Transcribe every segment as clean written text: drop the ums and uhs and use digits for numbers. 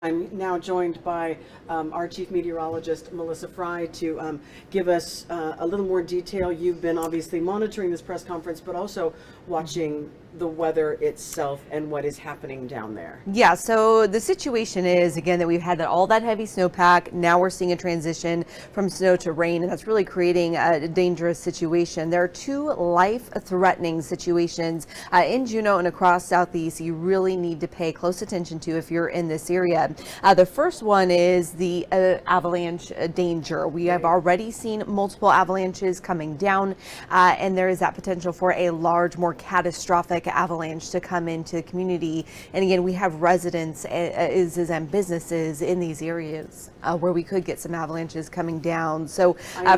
I'm now joined by our chief meteorologist, Melissa Fry, to give us a little more detail. You've been obviously monitoring this press conference, but also watching the weather itself and what is happening down there. Yeah, so the situation is, again, that we've had all that heavy snowpack. Now we're seeing a transition from snow to rain, and that's really creating a dangerous situation. There are two life-threatening situations in Juneau and across Southeast you really need to pay close attention to if you're in this area. The first one is the avalanche danger. We have already seen multiple avalanches coming down, and there is that potential for a large, more catastrophic avalanche to come into the community. And again, we have residents and businesses in these areas where we could get some avalanches coming down. So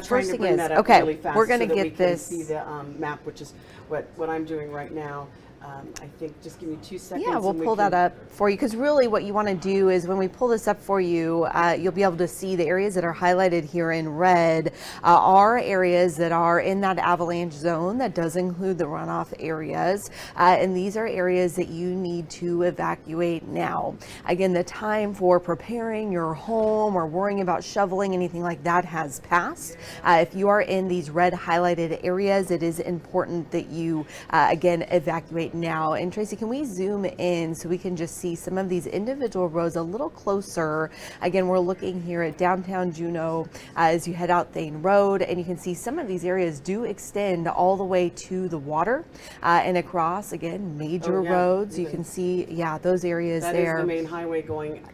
first thing is, okay, really we're going to get this. See the map, which is what I'm doing right now. I think just give me 2 seconds. Yeah, we'll pull that up for you, because really what you want to do is when we pull this up for you, you'll be able to see the areas that are highlighted here in red are areas that are in that avalanche zone. That does include the runoff areas, and these are areas that you need to evacuate now. Again, the time for preparing your home or worrying about shoveling, anything like that, has passed. If you are in these red highlighted areas, it is important that you again evacuate now. And Tracy, can we zoom in so we can just see some of these individual roads a little closer? Again, we're looking here at downtown Juneau as you head out Thane Road, and you can see some of these areas do extend all the way to the water and across, again, major roads. You can see, those areas there. That is the main highway going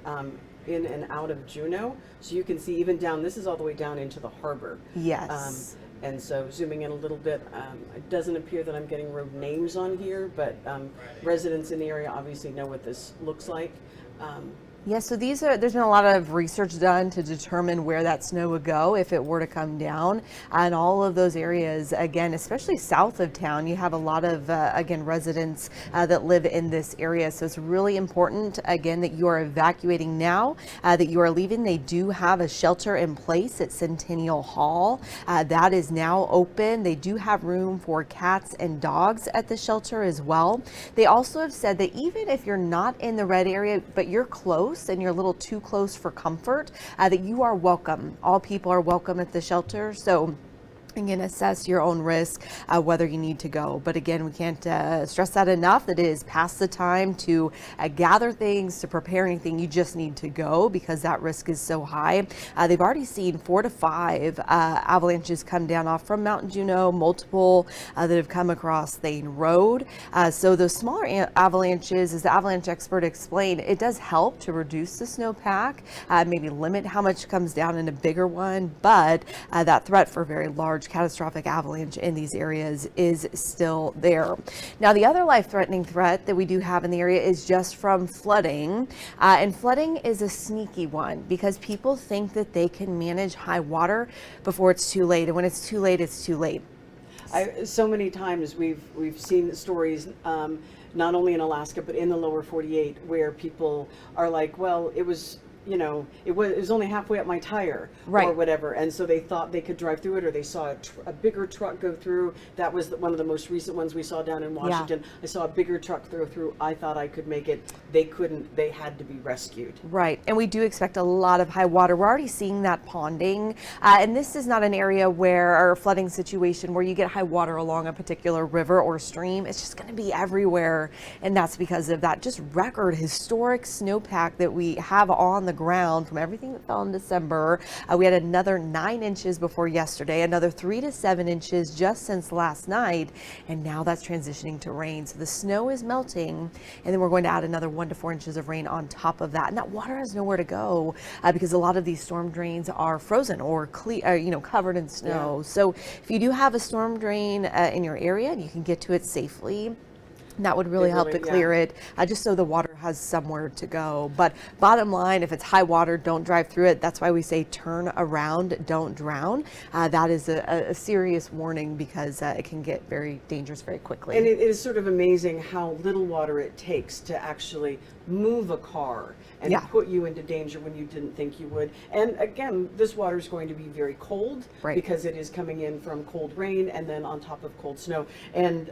in and out of Juneau. So you can see even down, this is all the way down into the harbor. Yes. And so zooming in a little bit, it doesn't appear that I'm getting road names on here, but residents in the area obviously know what this looks like. Yeah, so there's been a lot of research done to determine where that snow would go if it were to come down. And all of those areas, again, especially south of town, you have a lot of, again, residents that live in this area. So it's really important, again, that you are evacuating now, that you are leaving. They do have a shelter in place at Centennial Hall. That is now open. They do have room for cats and dogs at the shelter as well. They also have said that even if you're not in the red area, but you're close, and you're a little too close for comfort, that you are welcome. All people are welcome at the shelter. So again, assess your own risk, whether you need to go. But again, we can't stress that enough, that it is past the time to gather things, to prepare anything. You just need to go because that risk is so high. They've already seen 4 to 5 avalanches come down off from Mount Juneau, multiple that have come across Thane Road. So those smaller avalanches, as the avalanche expert explained, it does help to reduce the snowpack, maybe limit how much comes down in a bigger one, but that threat for very large catastrophic avalanche in these areas is still there. Now, the other life-threatening threat that we do have in the area is just from flooding, and flooding is a sneaky one because people think that they can manage high water before it's too late, and when it's too late, it's too late. So many times we've seen stories, not only in Alaska but in the lower 48, where people are like, well, it was only halfway up my tire, or whatever, and so they thought they could drive through it, or they saw a bigger truck go through. That was one of the most recent ones we saw down in Washington. I saw a bigger truck go through. I thought I could make it. They couldn't. They had to be rescued. Right, and we do expect a lot of high water. We're already seeing that ponding, and this is not an area or a flooding situation where you get high water along a particular river or stream. It's just going to be everywhere, and that's because of that just record historic snowpack that we have on the ground from everything that fell in December. We had another 9 inches before yesterday, another 3 to 7 inches just since last night, and now that's transitioning to rain. So the snow is melting, and then we're going to add another 1 to 4 inches of rain on top of that. And that water has nowhere to go because a lot of these storm drains are frozen or covered in snow. Yeah. So if you do have a storm drain in your area and you can get to it safely, that would really help to clear it, just so the water has somewhere to go. But bottom line, if it's high water, don't drive through it. That's why we say turn around, don't drown. That is a serious warning because it can get very dangerous very quickly. And it is sort of amazing how little water it takes to actually move a car and Yeah. put you into danger when you didn't think you would. And again, this water is going to be very cold, Right. because it is coming in from cold rain and then on top of cold snow. And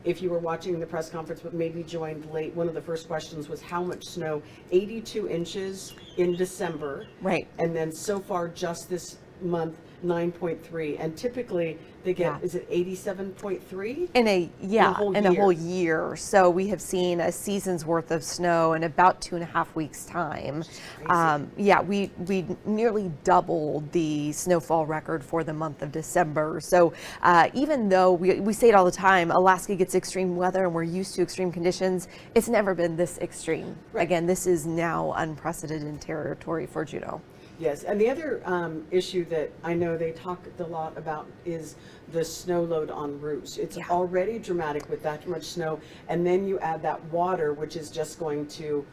if you were watching the press conference but maybe joined late, one of the first questions was how much snow? 82 inches in December. Right. And then so far just this month, 9.3. And typically they get, Yeah. is it 87.3? In a whole year. year. So we have seen a season's worth of snow in about 2.5 weeks time. Crazy. We nearly doubled the snowfall record for the month of December. So even though we say it all the time, Alaska gets extreme weather and we're used to extreme conditions, it's never been this extreme. Right. Again, this is now unprecedented territory for Juneau. Yes, and the other issue that I know they talked a lot about is the snow load on roofs. It's Yeah. already dramatic with that much snow, and then you add that water, which is just going to,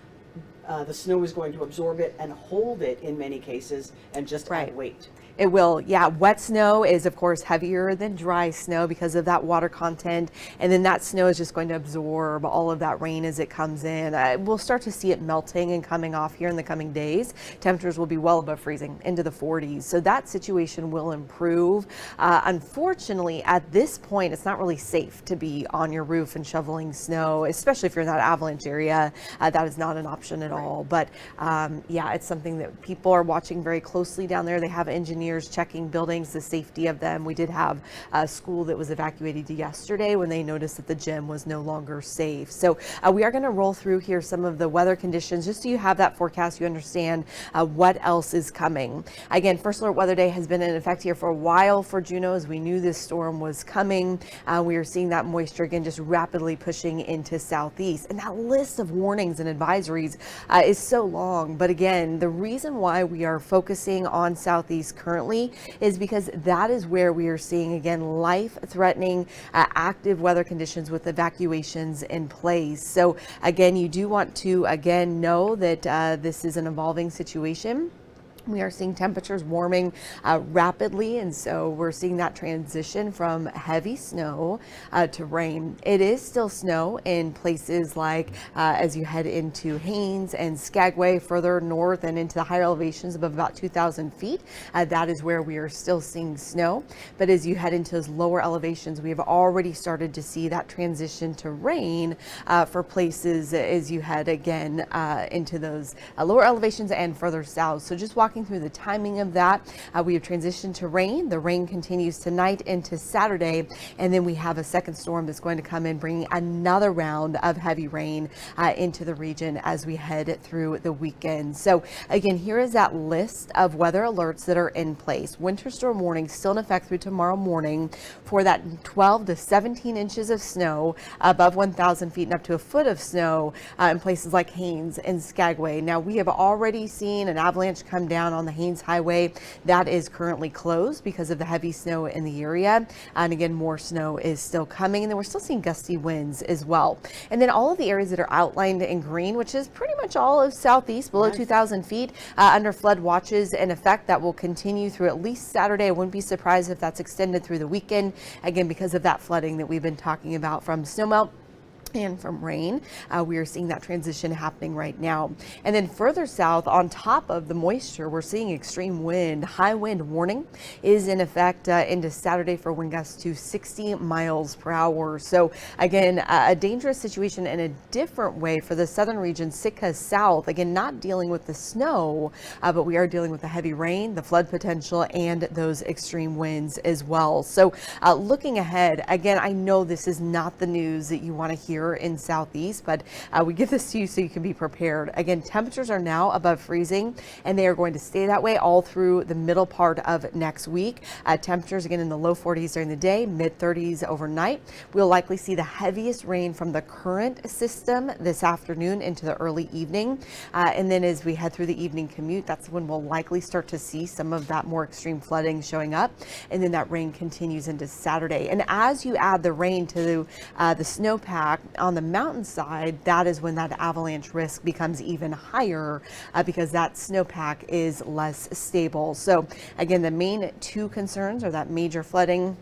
the snow is going to absorb it and hold it in many cases, and just Right. add weight. It will, yeah. Wet snow is, of course, heavier than dry snow because of that water content. And then that snow is just going to absorb all of that rain as it comes in. We'll start to see it melting and coming off here in the coming days. Temperatures will be well above freezing, into the 40s. So that situation will improve. Unfortunately, at this point, it's not really safe to be on your roof and shoveling snow, especially if you're in that avalanche area. That is not an option at all. But yeah, it's something that people are watching very closely down there. They have engineers checking buildings, the safety of them. We did have a school that was evacuated yesterday when they noticed that the gym was no longer safe. So we are going to roll through here some of the weather conditions just so you have that forecast, you understand what else is coming. Again, First Alert Weather Day has been in effect here for a while for Juneau, as we knew this storm was coming. We are seeing that moisture again just rapidly pushing into southeast, and that list of warnings and advisories is so long. But again, the reason why we are focusing on southeast currently is because that is where we are seeing again life-threatening active weather conditions with evacuations in place. So again, you do want to again know that this is an evolving situation. We are seeing temperatures warming rapidly, and so we're seeing that transition from heavy snow to rain. It is still snow in places like as you head into Haines and Skagway, further north and into the higher elevations above about 2,000 feet. That is where we are still seeing snow. But as you head into those lower elevations, we have already started to see that transition to rain for places as you head again into those lower elevations and further south. So just walking through the timing of that, we have transitioned to rain. The rain continues tonight into Saturday, and then we have a second storm that's going to come in, bringing another round of heavy rain into the region as we head through the weekend. So again, here is that list of weather alerts that are in place. Winter storm warning still in effect through tomorrow morning for that 12 to 17 inches of snow above 1,000 feet and up to a foot of snow in places like Haines and Skagway. Now, we have already seen an avalanche come down on the Haines Highway. That is currently closed because of the heavy snow in the area. And again, more snow is still coming. And then we're still seeing gusty winds as well. And then all of the areas that are outlined in green, which is pretty much all of southeast below 2,000 feet under flood watches in effect. That will continue through at least Saturday. I wouldn't be surprised if that's extended through the weekend. Again, because of that flooding that we've been talking about from snowmelt and from rain. We are seeing that transition happening right now. And then further south, on top of the moisture, we're seeing extreme wind. High wind warning is in effect into Saturday for wind gusts to 60 miles per hour. So again, a dangerous situation in a different way for the southern region, Sitka south. Again, not dealing with the snow, but we are dealing with the heavy rain, the flood potential, and those extreme winds as well. So looking ahead, again, I know this is not the news that you want to hear in southeast, but we give this to you so you can be prepared. Again, temperatures are now above freezing, and they are going to stay that way all through the middle part of next week. Temperatures again in the low 40s during the day, mid 30s overnight. We'll likely see the heaviest rain from the current system this afternoon into the early evening, and then as we head through the evening commute, that's when we'll likely start to see some of that more extreme flooding showing up, and then that rain continues into Saturday. And as you add the rain to the snowpack on the mountainside, that is when that avalanche risk becomes even higher because that snowpack is less stable. So again, the main two concerns are that major flooding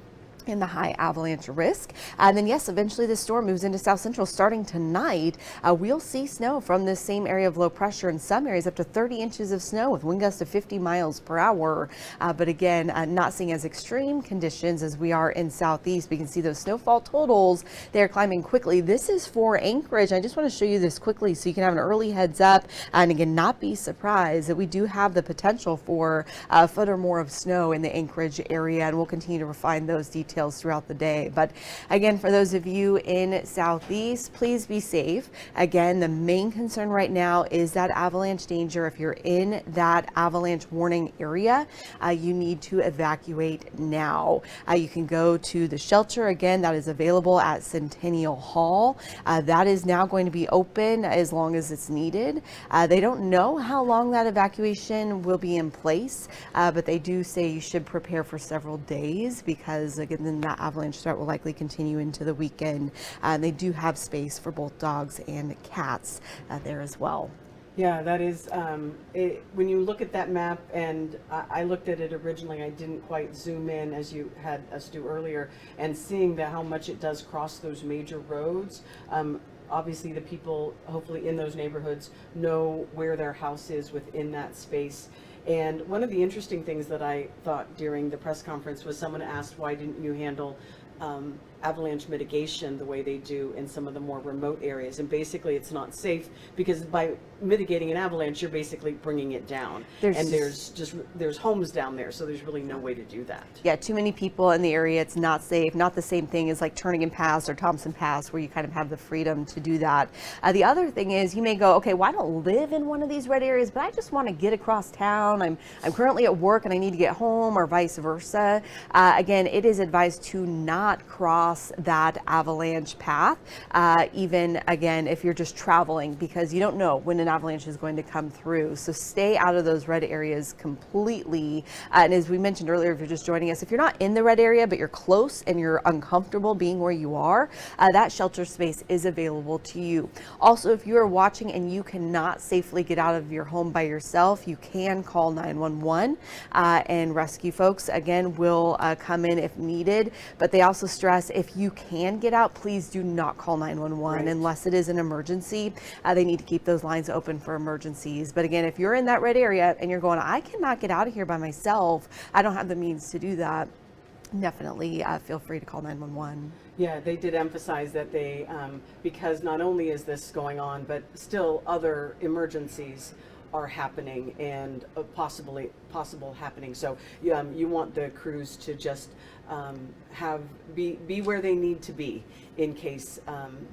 and the high avalanche risk. And then yes, eventually the storm moves into south central starting tonight. We'll see snow from this same area of low pressure, in some areas up to 30 inches of snow with wind gusts of 50 miles per hour. But again, not seeing as extreme conditions as we are in southeast. We can see those snowfall totals. They're climbing quickly. This is for Anchorage. I just want to show you this quickly so you can have an early heads up, and again, not be surprised that we do have the potential for a foot or more of snow in the Anchorage area, and we'll continue to refine those details throughout the day. But again, for those of you in southeast, please be safe. Again, the main concern right now is that avalanche danger. If you're in that avalanche warning area, you need to evacuate now. You can go to the shelter again that is available at Centennial Hall. That is now going to be open as long as it's needed. They don't know how long that evacuation will be in place, but they do say you should prepare for several days, because again, then that avalanche threat will likely continue into the weekend. They do have space for both dogs and cats there as well. Yeah, that is, when you look at that map, and I looked at it originally, I didn't quite zoom in as you had us do earlier, and seeing that how much it does cross those major roads. Obviously the people hopefully in those neighborhoods know where their house is within that space. And one of the interesting things that I thought during the press conference was someone asked, why didn't you handle avalanche mitigation the way they do in some of the more remote areas? And basically it's not safe, because by mitigating an avalanche, you're basically bringing it down. There's homes down there, so there's really no way to do that. Yeah, too many people in the area, it's not safe. Not the same thing as like Turnigan Pass or Thompson Pass, where you kind of have the freedom to do that. The other thing is, you may go, okay, well, I don't live in one of these red areas, but I just want to get across town. I'm currently at work and I need to get home, or vice versa. Again, it is advised to not cross that avalanche path, even again, if you're just traveling, because you don't know when an avalanche is going to come through. So stay out of those red areas completely. And as we mentioned earlier, if you're just joining us, if you're not in the red area, but you're close and you're uncomfortable being where you are, that shelter space is available to you. Also, if you are watching and you cannot safely get out of your home by yourself, you can call 911 and rescue folks, again, will come in if needed. But they also stress, if you can get out, please do not call 911 unless it is an emergency. They need to keep those lines open for emergencies. But again, if you're in that red area and you're going, I cannot get out of here by myself, I don't have the means to do that, definitely feel free to call 911. Yeah, they did emphasize that they, because not only is this going on, but still other emergencies are happening, and possible happening. So you want the crews to just be where they need to be in case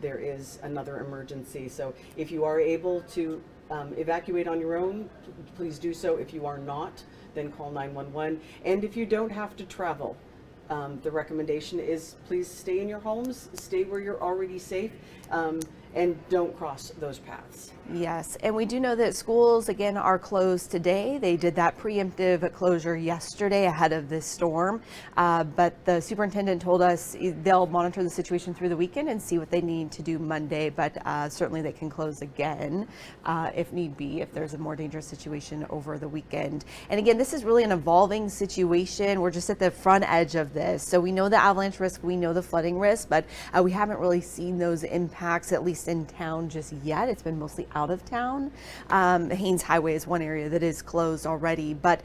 there is another emergency. So if you are able to evacuate on your own, please do so. If you are not, then call 911. And if you don't have to travel, the recommendation is please stay in your homes, stay where you're already safe, and don't cross those paths. Yes, and we do know that schools, again, are closed today. They did that preemptive closure yesterday ahead of this storm, but the superintendent told us they'll monitor the situation through the weekend and see what they need to do Monday, but certainly they can close again if need be, if there's a more dangerous situation over the weekend. And again, this is really an evolving situation. We're just at the front edge of this. So we know the avalanche risk, we know the flooding risk, but we haven't really seen those impacts, at least in town just yet. It's been mostly out of town. Haynes Highway is one area that is closed already, but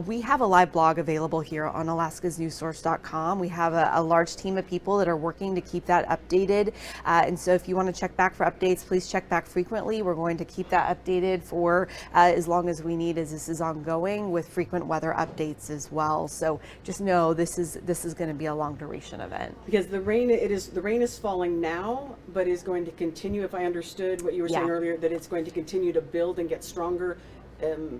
we have a live blog available here on alaskasnewssource.com. We have a large team of people that are working to keep that updated. And so if you want to check back for updates, please check back frequently. We're going to keep that updated for as long as we need, as this is ongoing, with frequent weather updates as well. So just know this is going to be a long duration event. Because the rain is falling now, but is going to continue, if I understood what you were saying earlier, that it's going to continue to build and get stronger,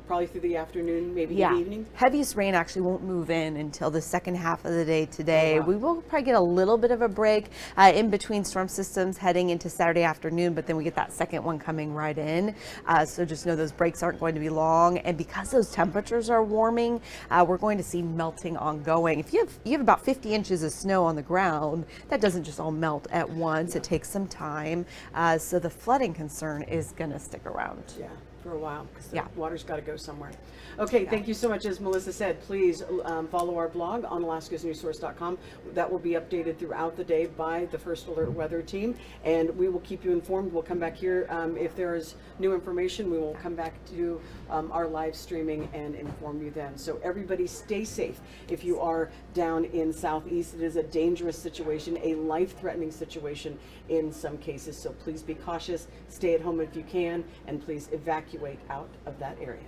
probably through the afternoon, maybe in the evening. Heaviest rain actually won't move in until the second half of the day today. Oh, wow. We will probably get a little bit of a break in between storm systems heading into Saturday afternoon, but then we get that second one coming right in. So just know those breaks aren't going to be long. And because those temperatures are warming, we're going to see melting ongoing. If you have about 50 inches of snow on the ground, that doesn't just all melt at once. It takes some time. So the flooding concern is going to stick around. Yeah. for a while, because the Yeah. water's got to go somewhere. Okay, thank you so much. As Melissa said, please follow our blog on alaskasnewssource.com. That will be updated throughout the day by the First Alert Weather Team, and we will keep you informed. We'll come back here if there is new information. We will come back to our live streaming and inform you then. So everybody stay safe. If you are down in Southeast, it is a dangerous situation, a life-threatening situation in some cases. So please be cautious, stay at home if you can, and please evacuate out of that area.